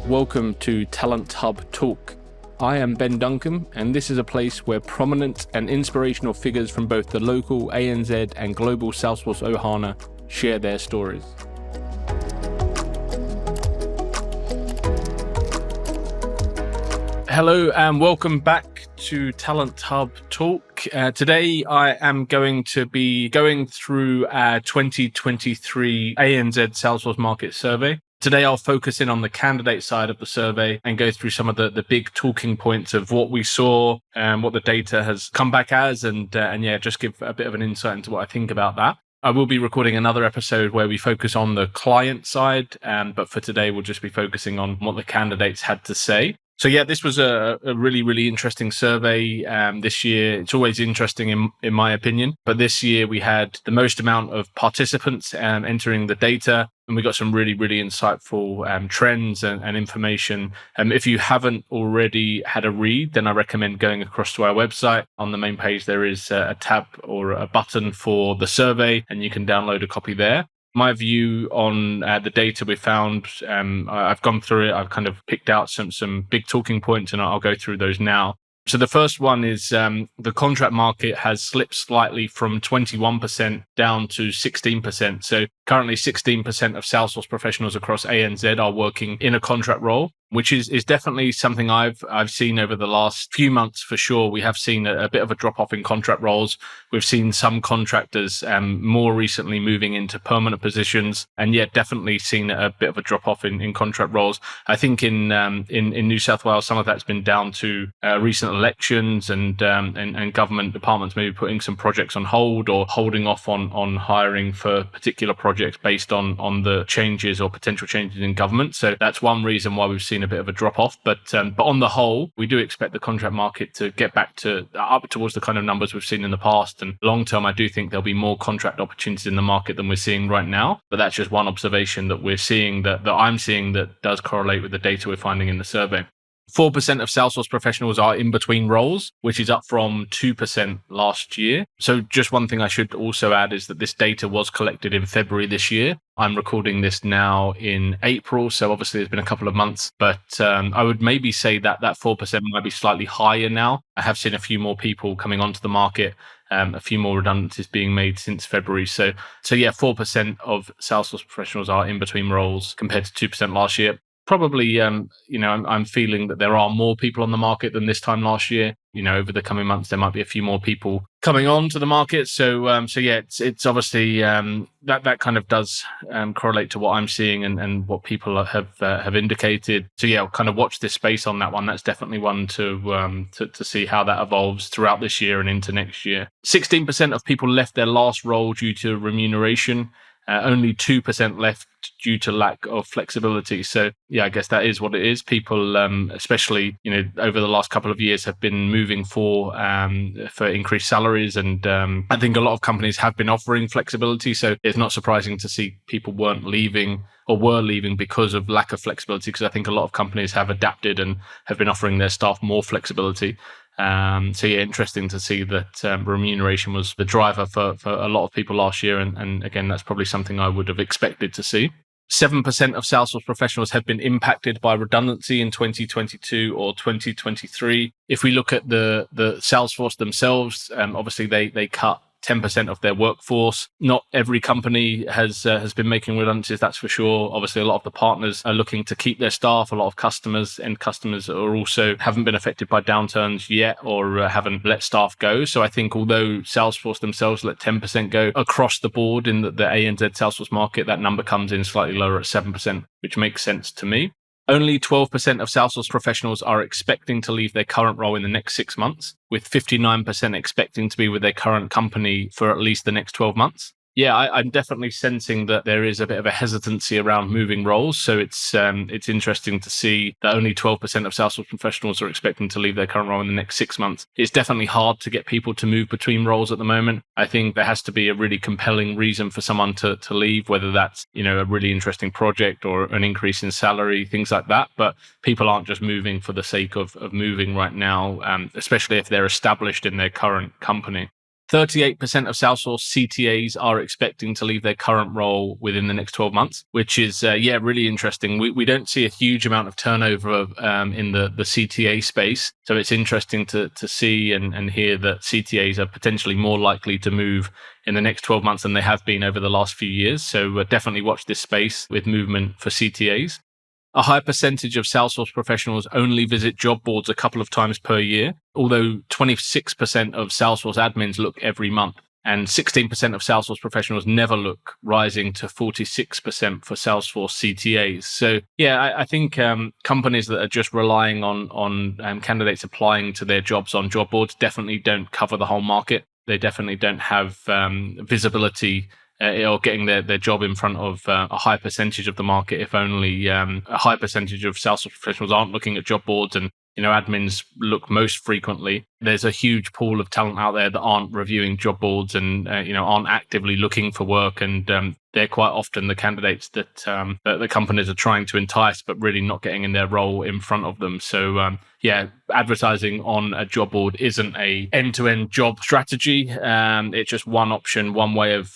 Welcome to Talent Hub Talk. I am Ben Duncombe, and this is a place where prominent and inspirational figures from both the local ANZ and global Salesforce Ohana share their stories. Hello and welcome back to Talent Hub Talk. Today I am going to be going through our 2023 ANZ Salesforce Market Survey. Today I'll focus in on the candidate side of the survey and go through some of the big talking points of what we saw and what the data has come back as, and just give a bit of an insight into what I think about that. I will be recording another episode where we focus on the client side, but for today we'll just be focusing on what the candidates had to say. So this was a really, really interesting survey this year. It's always interesting in my opinion, but this year we had the most amount of participants entering the data, and we got some really, really insightful trends and information. If you haven't already had a read, then I recommend going across to our website. On the main page, there is a tab or a button for the survey, and you can download a copy there. My view on the data we found, I've gone through it. I've kind of picked out some big talking points, and I'll go through those now. So the first one is the contract market has slipped slightly from 21% down to 16%. So currently 16% of Salesforce professionals across ANZ are working in a contract role, which is definitely something I've seen over the last few months for sure. We have seen a bit of a drop off in contract roles. We've seen some contractors more recently moving into permanent positions, and definitely seen a bit of a drop off in contract roles. I think in New South Wales, some of that's been down to recent elections and government departments maybe putting some projects on hold or holding off on hiring for particular projects based on the changes or potential changes in government. So that's one reason why we've seen a bit of a drop off. But on the whole, we do expect the contract market to get back to up towards the kind of numbers we've seen in the past. And long term, I do think there'll be more contract opportunities in the market than we're seeing right now. But that's just one observation that we're seeing that I'm seeing that does correlate with the data we're finding in the survey. 4% of Salesforce professionals are in between roles, which is up from 2% last year. So just one thing I should also add is that this data was collected in February this year. I'm recording this now in April, so obviously there's been a couple of months, but I would maybe say that 4% might be slightly higher now. I have seen a few more people coming onto the market, a few more redundancies being made since February. So 4% of Salesforce professionals are in between roles compared to 2% last year. Probably, I'm feeling that there are more people on the market than this time last year. Over the coming months, there might be a few more people coming on to the market. So it's obviously that kind of does correlate to what I'm seeing and what people have indicated. So I'll kind of watch this space on that one. That's definitely one to see how that evolves throughout this year and into next year. 16% of people left their last role due to remuneration. Only 2% left due to lack of flexibility. So I guess that is what it is. People, especially over the last couple of years, have been moving for increased salaries, and I think a lot of companies have been offering flexibility. So it's not surprising to see people weren't leaving or were leaving because of lack of flexibility. Because I think a lot of companies have adapted and have been offering their staff more flexibility. Interesting to see that remuneration was the driver for a lot of people last year. And again, that's probably something I would have expected to see. 7% of Salesforce professionals have been impacted by redundancy in 2022 or 2023. If we look at the Salesforce themselves, obviously they cut 10% of their workforce. Not every company has been making redundancies, that's for sure. Obviously, a lot of the partners are looking to keep their staff. A lot of customers are also haven't been affected by downturns yet or haven't let staff go. So I think although Salesforce themselves let 10% go across the board in the ANZ Salesforce market, that number comes in slightly lower at 7%, which makes sense to me. Only 12% of Salesforce professionals are expecting to leave their current role in the next 6 months, with 59% expecting to be with their current company for at least the next 12 months. I'm definitely sensing that there is a bit of a hesitancy around moving roles. So it's interesting to see that only 12% of Salesforce professionals are expecting to leave their current role in the next 6 months. It's definitely hard to get people to move between roles at the moment. I think there has to be a really compelling reason for someone to leave, whether that's a really interesting project or an increase in salary, things like that. But people aren't just moving for the sake of moving right now, especially if they're established in their current company. 38% of Salesforce CTAs are expecting to leave their current role within the next 12 months, which is, really interesting. We don't see a huge amount of turnover in the CTA space. So it's interesting to see and hear that CTAs are potentially more likely to move in the next 12 months than they have been over the last few years. So definitely watch this space with movement for CTAs. A high percentage of Salesforce professionals only visit job boards a couple of times per year, although 26% of Salesforce admins look every month, and 16% of Salesforce professionals never look, rising to 46% for Salesforce CTAs. So, I think companies that are just relying on candidates applying to their jobs on job boards definitely don't cover the whole market. They definitely don't have visibility or getting their job in front of a high percentage of the market, if only a high percentage of Salesforce professionals aren't looking at job boards and admins look most frequently. There's a huge pool of talent out there that aren't reviewing job boards and aren't actively looking for work, and they're quite often the candidates that the companies are trying to entice, but really not getting in their role in front of them. So advertising on a job board isn't a end-to-end job strategy. It's just one option, one way of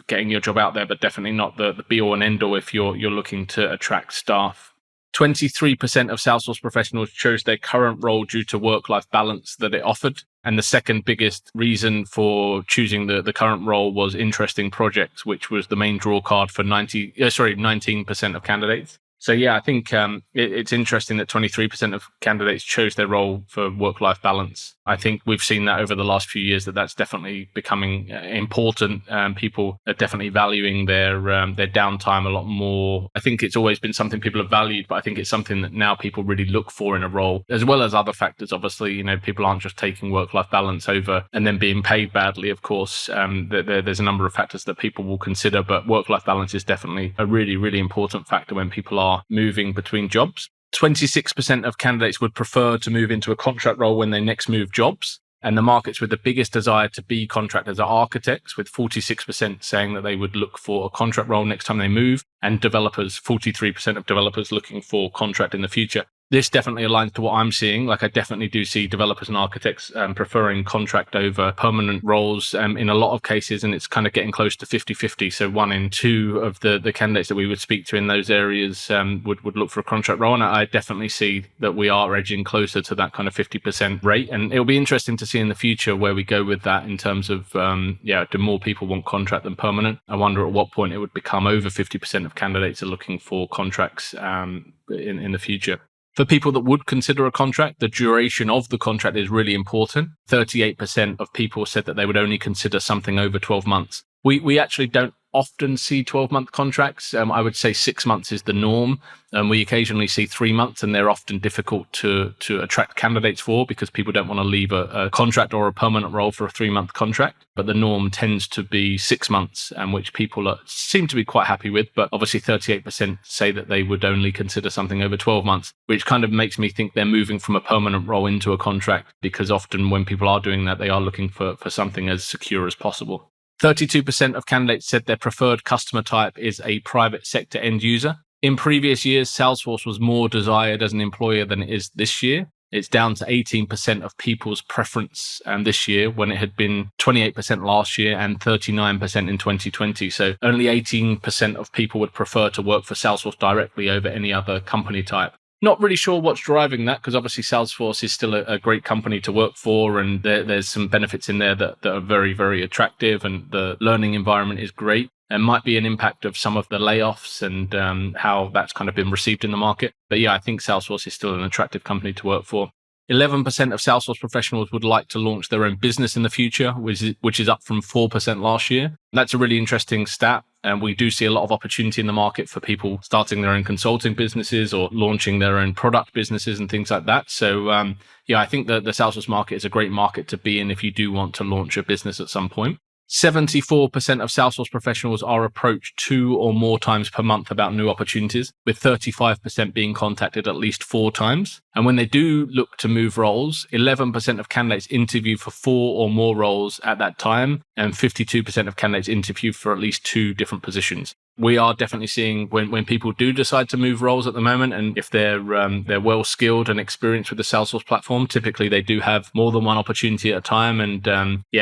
getting your job out there, but definitely not the be-all and end-all if you're looking to attract staff. 23% of Salesforce professionals chose their current role due to work-life balance that it offered. And the second biggest reason for choosing the current role was interesting projects, which was the main draw card for 19% of candidates. So I think it's interesting that 23% of candidates chose their role for work-life balance. I think we've seen that over the last few years that's definitely becoming important. People are definitely valuing their downtime a lot more. I think it's always been something people have valued, but I think it's something that now people really look for in a role, as well as other factors. Obviously, people aren't just taking work-life balance over and then being paid badly. Of course, there's a number of factors that people will consider, but work-life balance is definitely a really, really important factor when people are moving between jobs. 26% of candidates would prefer to move into a contract role when they next move jobs. And the markets with the biggest desire to be contractors are architects, with 46% saying that they would look for a contract role next time they move, and developers, 43% of developers looking for contract in the future. This definitely aligns to what I'm seeing. Like, I definitely do see developers and architects preferring contract over permanent roles in a lot of cases, and it's kind of getting close to 50-50. So 1 in 2 of the candidates that we would speak to in those areas would look for a contract role. And I definitely see that we are edging closer to that kind of 50% rate. And it'll be interesting to see in the future where we go with that in terms of, do more people want contract than permanent? I wonder at what point it would become over 50% of candidates are looking for contracts in the future. For people that would consider a contract, the duration of the contract is really important. 38% of people said that they would only consider something over 12 months. We actually don't often see 12-month contracts. I would say 6 months is the norm. We occasionally see 3 months, and they're often difficult to attract candidates for because people don't want to leave a contract or a permanent role for a 3-month contract. But the norm tends to be 6 months, which people seem to be quite happy with. But obviously 38% say that they would only consider something over 12 months, which kind of makes me think they're moving from a permanent role into a contract, because often when people are doing that, they are looking for something as secure as possible. 32% of candidates said their preferred customer type is a private sector end user. In previous years, Salesforce was more desired as an employer than it is this year. It's down to 18% of people's preference this year, when it had been 28% last year and 39% in 2020. So only 18% of people would prefer to work for Salesforce directly over any other company type. Not really sure what's driving that, because obviously Salesforce is still a great company to work for, and there's some benefits in there that are very, very attractive, and the learning environment is great. It might be an impact of some of the layoffs and how that's kind of been received in the market. But I think Salesforce is still an attractive company to work for. 11% of Salesforce professionals would like to launch their own business in the future, which is up from 4% last year. That's a really interesting stat. And we do see a lot of opportunity in the market for people starting their own consulting businesses or launching their own product businesses and things like that. So, I think that the Salesforce market is a great market to be in if you do want to launch a business at some point. 74% of Salesforce professionals are approached 2 or more times per month about new opportunities, with 35% being contacted at least 4 times. And when they do look to move roles, 11% of candidates interview for 4 or more roles at that time, and 52% of candidates interview for at least 2 different positions. We are definitely seeing when people do decide to move roles at the moment, and if they're well skilled and experienced with the Salesforce platform, typically they do have more than one opportunity at a time, and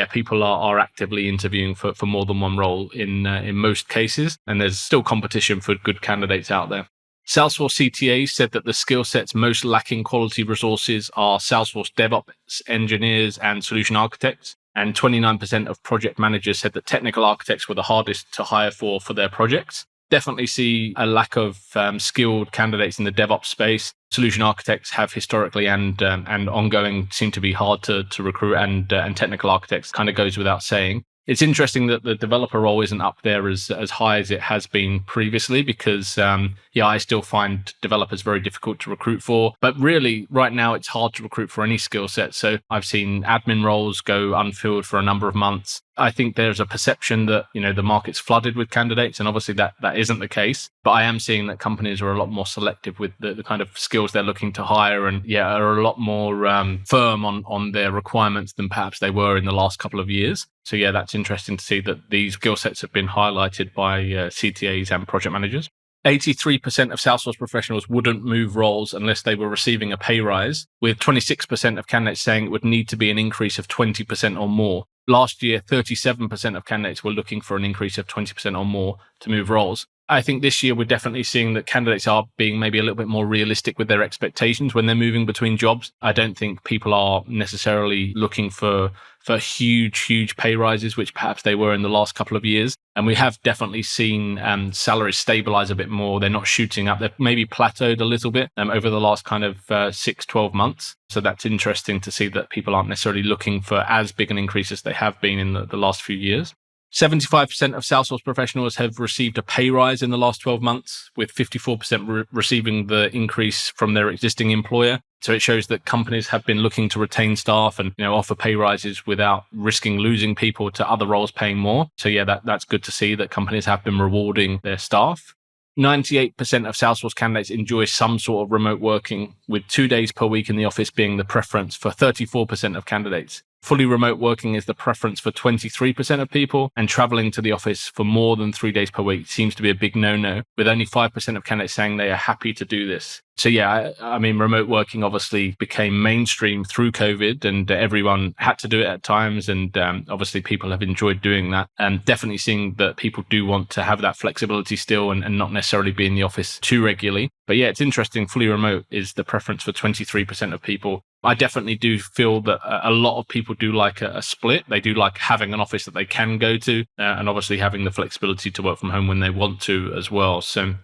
people are actively interviewing for more than one role in most cases, and there's still competition for good candidates out there. Salesforce CTA said that the skill sets most lacking quality resources are Salesforce DevOps engineers and solution architects. And 29% of project managers said that technical architects were the hardest to hire for their projects. Definitely see a lack of skilled candidates in the DevOps space. Solution architects have historically and ongoing seem to be hard to recruit, and technical architects kind of goes without saying. It's interesting that the developer role isn't up there as high as it has been previously, because I still find developers very difficult to recruit for. But really, right now, it's hard to recruit for any skill set. So I've seen admin roles go unfilled for a number of months. I think there's a perception that, the market's flooded with candidates, and obviously that isn't the case. But I am seeing that companies are a lot more selective with the kind of skills they're looking to hire, and are a lot more firm on their requirements than perhaps they were in the last couple of years. So that's interesting to see that these skill sets have been highlighted by CTAs and project managers. 83% of Salesforce professionals wouldn't move roles unless they were receiving a pay rise, with 26% of candidates saying it would need to be an increase of 20% or more. Last year, 37% of candidates were looking for an increase of 20% or more to move roles. I think this year we're definitely seeing that candidates are being maybe a little bit more realistic with their expectations when they're moving between jobs. I don't think people are necessarily looking for huge pay rises, which perhaps they were in the last couple of years. And we have definitely seen salaries stabilize a bit more. They're not shooting up. They've maybe plateaued a little bit over the last kind of 6-12 months. So that's interesting to see that people aren't necessarily looking for as big an increase as they have been in the last few years. 75% of Salesforce professionals have received a pay rise in the last 12 months, with 54% receiving the increase from their existing employer. So it shows that companies have been looking to retain staff and offer pay rises without risking losing people to other roles paying more. So that's good to see that companies have been rewarding their staff. 98% of Salesforce candidates enjoy some sort of remote working, with 2 days per week in the office being the preference for 34% of candidates. Fully remote working is the preference for 23% of people, and traveling to the office for more than 3 days per week seems to be a big no-no, with only 5% of candidates saying they are happy to do this. So I mean, remote working obviously became mainstream through COVID, and everyone had to do it at times. And obviously people have enjoyed doing that, and definitely seeing that people do want to have that flexibility still and not necessarily be in the office too regularly. But it's interesting. Fully remote is the preference for 23% of people. I definitely do feel that a lot of people do like a split. They do like having an office that they can go to, and obviously having the flexibility to work from home when they want to as well. So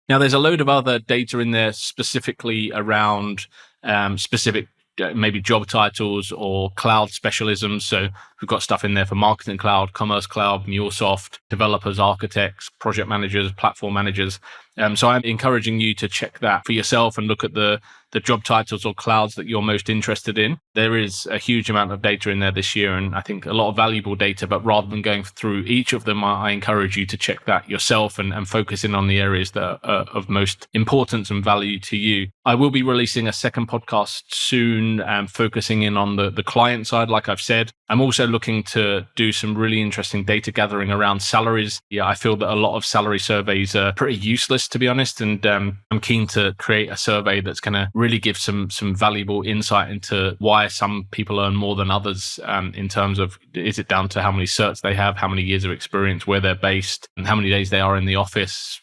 now there's a load of other data in there specifically around specific maybe job titles or cloud specialisms. So we've got stuff in there for marketing cloud, commerce cloud, MuleSoft, developers, architects, project managers, platform managers. So I'm encouraging you to check that for yourself and look at the job titles or clouds that you're most interested in. There is a huge amount of data in there this year, and I think a lot of valuable data, but rather than going through each of them, I encourage you to check that yourself and focus in on the areas that are of most importance and value to you. I will be releasing a second podcast soon, focusing in on the client side, like I've said. I'm also looking to do some really interesting data gathering around salaries. I feel that a lot of salary surveys are pretty useless, to be honest, and I'm keen to create a survey that's going to really give some valuable insight into why some people earn more than others, in terms of, is it down to how many certs they have, how many years of experience, where they're based, and how many days they are in the office,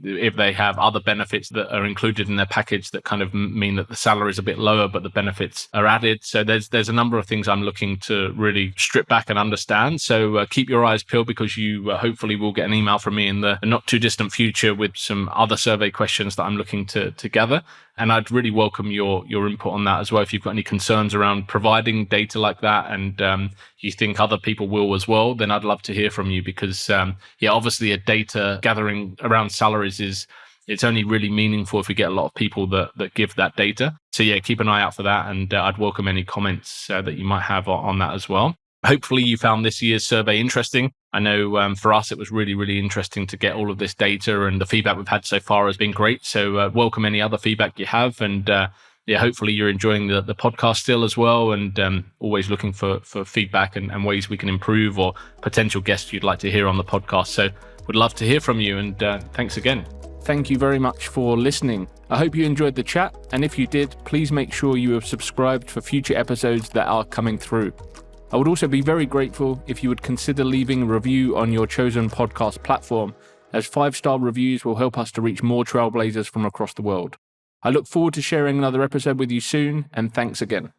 if they have other benefits that are included in their package that kind of mean that the salary is a bit lower but the benefits are added. So there's a number of things I'm looking to really strip back and understand. So keep your eyes peeled, because you hopefully will get an email from me in the not too distant future with some other survey questions that I'm looking to gather. And I'd really welcome your input on that as well. If you've got any concerns around providing data like that, and you think other people will as well, then I'd love to hear from you, because obviously a data gathering around salaries it's only really meaningful if we get a lot of people that give that data. So keep an eye out for that, and I'd welcome any comments that you might have on that as well. Hopefully you found this year's survey interesting. I know for us, it was really, really interesting to get all of this data, and the feedback we've had so far has been great. So welcome any other feedback you have, and yeah, hopefully you're enjoying the podcast still as well, and always looking for feedback and ways we can improve, or potential guests you'd like to hear on the podcast. So would love to hear from you, and thanks again. Thank you very much for listening. I hope you enjoyed the chat, and if you did, please make sure you have subscribed for future episodes that are coming through. I would also be very grateful if you would consider leaving a review on your chosen podcast platform, as 5-star reviews will help us to reach more trailblazers from across the world. I look forward to sharing another episode with you soon, and thanks again.